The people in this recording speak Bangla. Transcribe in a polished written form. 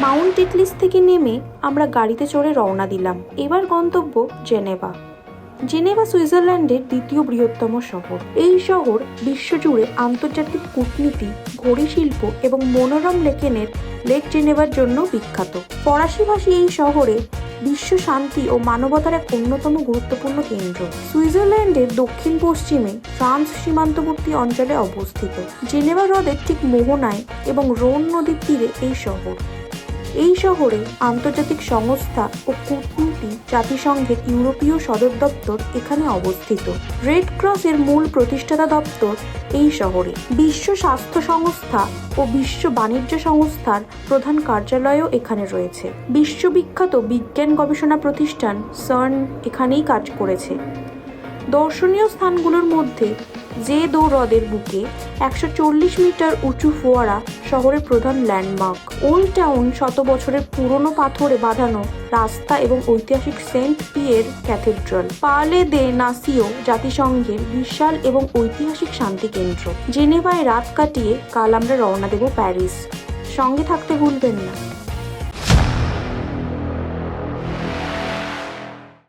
মাউন্ট টিটলিস থেকে নেমে আমরা গাড়িতে চড়ে রওনা দিলাম। এবার গন্তব্য জেনেভা। জেনেভা সুইজারল্যান্ডের দ্বিতীয় বৃহত্তম শহর। এই শহর বিশ্বজুড়ে আন্তর্জাতিক কূটনীতি, ঘড়ি শিল্প এবং মনোরম লেকেনের লেক জেনেভার জন্য বিখ্যাত। ফরাসিভাষী এই শহরে বিশ্ব শান্তি ও মানবতার এক অন্যতম গুরুত্বপূর্ণ কেন্দ্র। সুইজারল্যান্ডের দক্ষিণ পশ্চিমে ফ্রান্স সীমান্তবর্তী অঞ্চলে অবস্থিত। জেনেভা হ্রদের ঠিক মোহনায় এবং রোন নদীর তীরে এই শহর। এই শহরে আন্তর্জাতিক সংস্থা ও কূটনীতি জাতিসংঘের ইউরোপীয় সদর দপ্তর এখানে অবস্থিত। রেড ক্রসের মূল প্রতিষ্ঠাতা দপ্তর এই শহরে। বিশ্ব স্বাস্থ্য সংস্থা ও বিশ্ব বাণিজ্য সংস্থার প্রধান কার্যালয়ও এখানে রয়েছে। বিশ্ববিখ্যাত বিজ্ঞান গবেষণা প্রতিষ্ঠান সার্ন এখানেই কাজ করেছে। দর্শনীয় স্থানগুলোর মধ্যে জেদো হ্রদের বুকে 140 মিটার উঁচু ফোয়ারা শহরের প্রধান ল্যান্ডমার্ক। ওল্ড টাউন শত বছরের পুরনো পাথরে বাঁধানো রাস্তা এবং ঐতিহাসিক সেন্ট পিয়ের ক্যাথেড্রাল। পার্লে দে নাসিও জাতিসংঘের বিশাল এবং ঐতিহাসিক শান্তি কেন্দ্র। জেনেভায় রাত কাটিয়ে কাল আমরা রওনা দেব প্যারিস। সঙ্গে থাকতে ভুলবেন না।